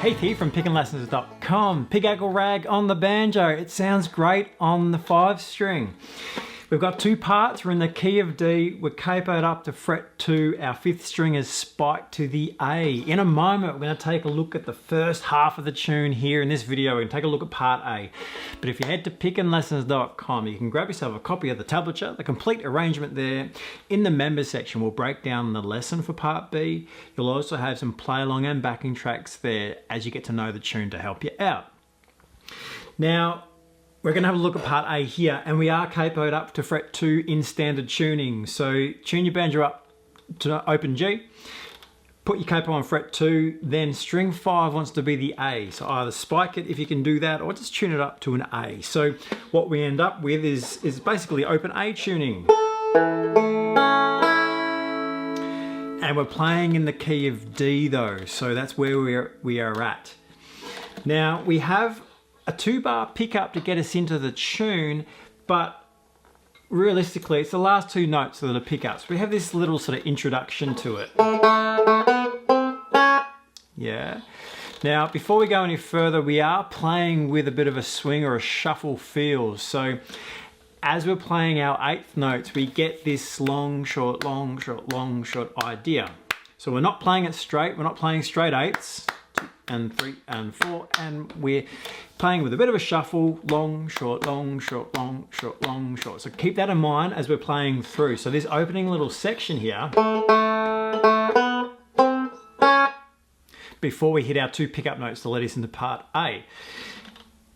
Heath here from pickinlessons.com. Pickackle rag on the banjo. It sounds great on the 5 string. We've got 2 parts. We're in the key of D. We're capoed up to fret 2. Our 5th string is spiked to the A. In a moment, we're going to take a look at the first half of the tune here in this video. We're going to take a look at part A. But if you head to pickinlessons.com, you can grab yourself a copy of the tablature, the complete arrangement there. In the members section, we'll break down the lesson for part B. You'll also have some play along and backing tracks there as you get to know the tune to help you out. Now, we're going to have a look at part A here, and we are capoed up to fret 2 in standard tuning. So tune your banjo up to open G, put your capo on fret 2, then string 5 wants to be the A. So either spike it if you can do that, or just tune it up to an A. So what we end up with is basically open A tuning. And we're playing in the key of D though, so that's where we are at. Now we have a 2-bar pickup to get us into the tune, but realistically it's the last 2 notes that are pickups. We have this little sort of introduction to it. Yeah. Now before we go any further, we are playing with a bit of a swing or a shuffle feel. So as we're playing our 8th notes, we get this long, short, long, short, long, short idea. So we're not playing it straight, we're not playing straight 8ths. 2 and 3 and 4, and we're playing with a bit of a shuffle, long, short, long, short, long, short, long, short. So keep that in mind as we're playing through. So this opening little section here, before we hit our 2 pickup notes to lead us into part A.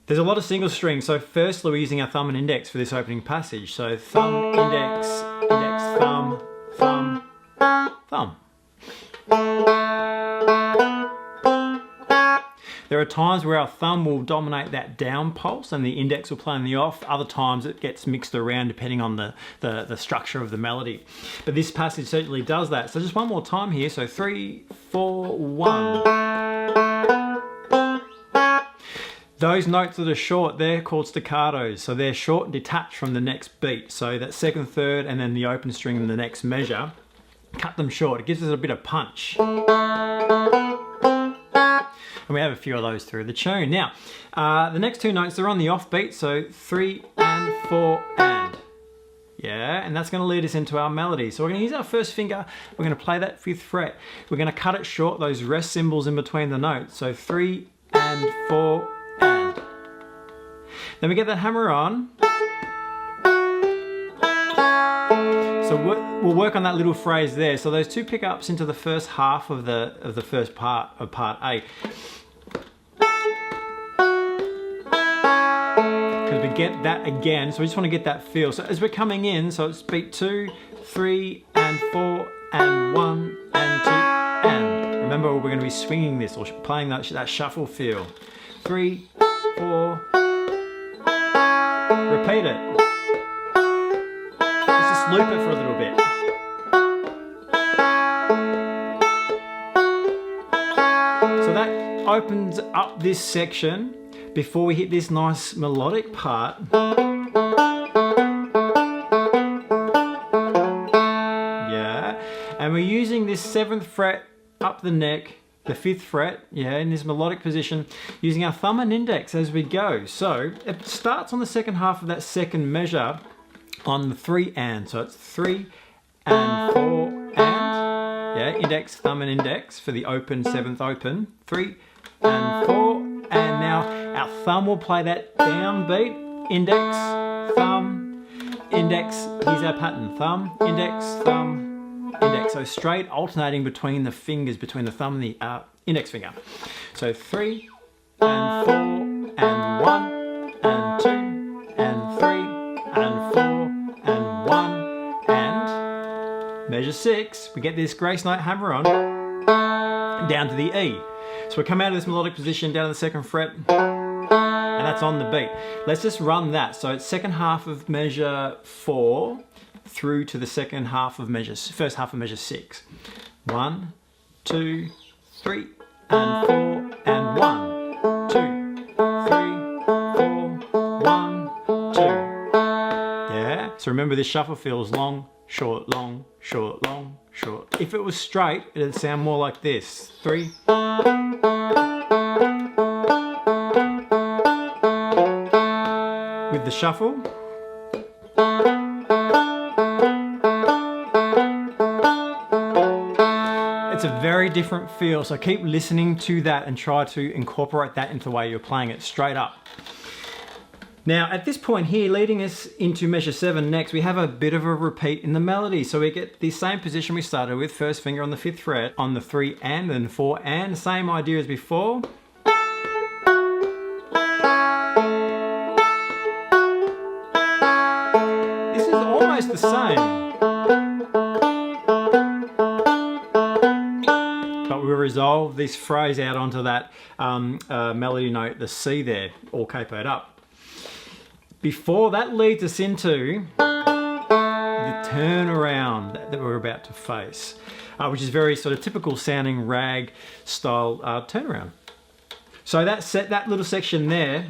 There's a lot of single strings, so firstly we're using our thumb and index for this opening passage. So thumb, index, index, thumb, thumb, thumb. There are times where our thumb will dominate that down pulse and the index will play on the off. Other times it gets mixed around depending on the structure of the melody. But this passage certainly does that. So just one more time here. So 3, 4, 1. Those notes that are short, they're called staccatos. So they're short and detached from the next beat. So that 2nd, 3rd, and then the open string in the next measure. Cut them short. It gives us a bit of punch. And we have a few of those through the tune. Now, the next 2 notes, they're on the off beat, so 3 and 4 and. Yeah, and that's going to lead us into our melody. So we're going to use our first finger, we're going to play that 5th fret. We're going to cut it short, those rest symbols in between the notes. So 3 and 4 and. Then we get that hammer on. So we'll work on that little phrase there. So those 2 pickups into the first half of the first part of part A. Because we get that again, so we just want to get that feel. So as we're coming in, so it's beat 2, 3 and 4 and 1 and 2 and. Remember, we're going to be swinging this or playing that shuffle feel. 3, 4. Repeat it. Loop it for a little bit. So that opens up this section before we hit this nice melodic part. Yeah, and we're using this 7th fret up the neck, the 5th fret, yeah, in this melodic position, using our thumb and index as we go. So it starts on the 2nd half of that 2nd measure on the 3 and. So it's 3 and 4 and. Yeah, index, thumb and index for the open, 7th open. 3 and 4 and. Now our thumb will play that downbeat. Index, thumb, index. Here's our pattern. Thumb, index, thumb, index. So straight alternating between the fingers, between the thumb and the index finger. So 3 and 4 and 1 and 2 and 3 and 4 and 1 and measure 6. We get this grace note hammer on down to the E. So we come out of this melodic position down to the 2nd fret, and that's on the beat. Let's just run that. So it's 2nd half of measure 4 through to the 2nd half of measure, first half of measure 6. 1, 2, 3 and 4 and 1, 2, 3, 4, 1, 2. Yeah. So remember, this shuffle feels long, short, long, short, long, short. If it was straight, it'd sound more like this. 3, the shuffle. It's a very different feel, so keep listening to that and try to incorporate that into the way you're playing it straight up. Now at this point here, leading us into measure 7 next, we have a bit of a repeat in the melody. So we get the same position we started with, first finger on the 5th fret, on the 3 and then 4 and, same idea as before. This is almost the same. But we resolve this phrase out onto that melody note, the C there, all capoed up. Before that leads us into the turnaround that we're about to face, which is very sort of typical sounding rag style turnaround. So that little section there,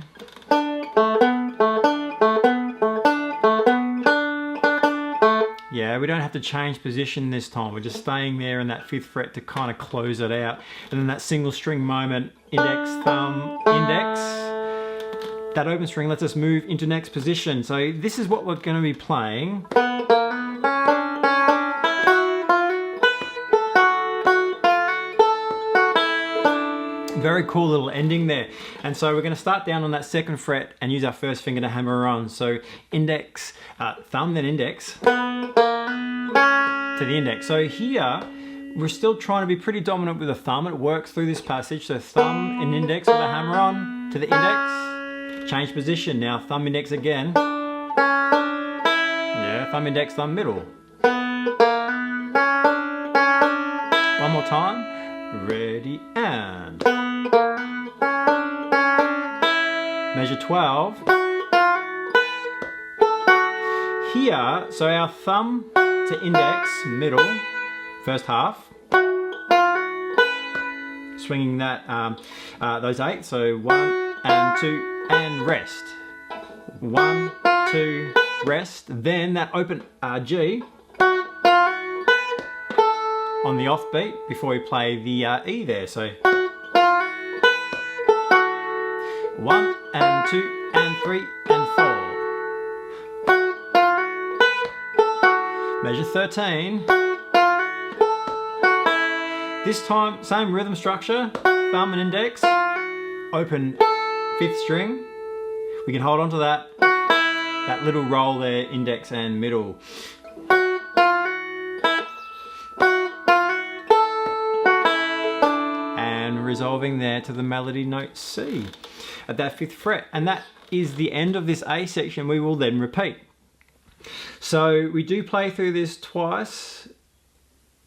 yeah, we don't have to change position this time. We're just staying there in that 5th fret to kind of close it out. And then that single string moment, index, thumb, index. That open string lets us move into next position. So this is what we're going to be playing. Very cool little ending there. And so we're going to start down on that 2nd fret and use our first finger to hammer on. So index, thumb, then index to the index. So here we're still trying to be pretty dominant with the thumb. It works through this passage. So thumb and index with a hammer on to the index. Change position now, thumb index again. Yeah, thumb index, thumb middle. One more time. Ready and. Measure 12. Here, so our thumb to index, middle, first half. Swinging that, those 8, so 1 and 2. And rest. 1, 2, rest. Then that open G on the off beat before we play the E there. So 1 and 2 and 3 and 4. Measure 13. This time, same rhythm structure. Thumb and index. Open 5th string, we can hold on to that little roll there, index and middle. And resolving there to the melody note C at that 5th fret. And that is the end of this A section. We will then repeat. So we do play through this twice.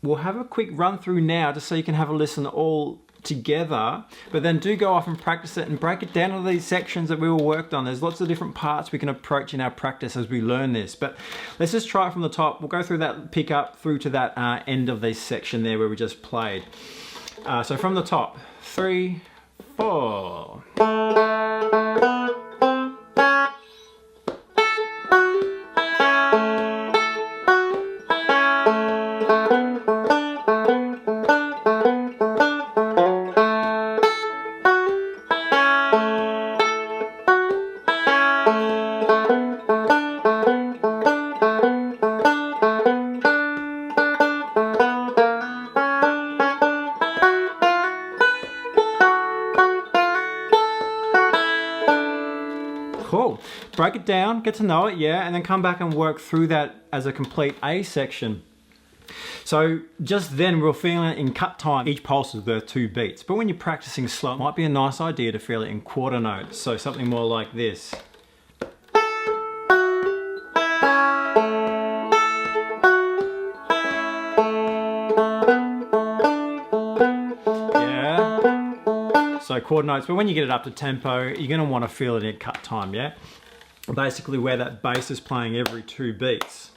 We'll have a quick run through now just so you can have a listen all together, but then do go off and practice it and break it down into these sections that we all worked on. There's lots of different parts we can approach in our practice as we learn this, but let's just try it from the top. We'll go through that pick up through to that end of this section there where we just played. So from the top, 3, 4. Cool. Break it down, get to know it, yeah, and then come back and work through that as a complete A section. So just then we're feeling it in cut time. Each pulse is worth 2 beats, but when you're practicing slow, it might be a nice idea to feel it in quarter notes. So something more like this. So quarter notes, but when you get it up to tempo, you're going to want to feel it in cut time, yeah? Basically where that bass is playing every 2 beats.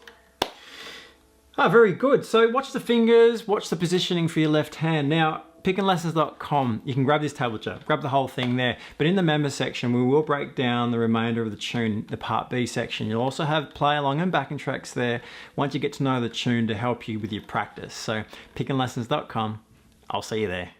Ah, very good. So watch the fingers, watch the positioning for your left hand. Now, pickinlessons.com, you can grab this tablature, grab the whole thing there, but in the member section, we will break down the remainder of the tune, the part B section. You'll also have play along and backing tracks there once you get to know the tune to help you with your practice. So pickinlessons.com, I'll see you there.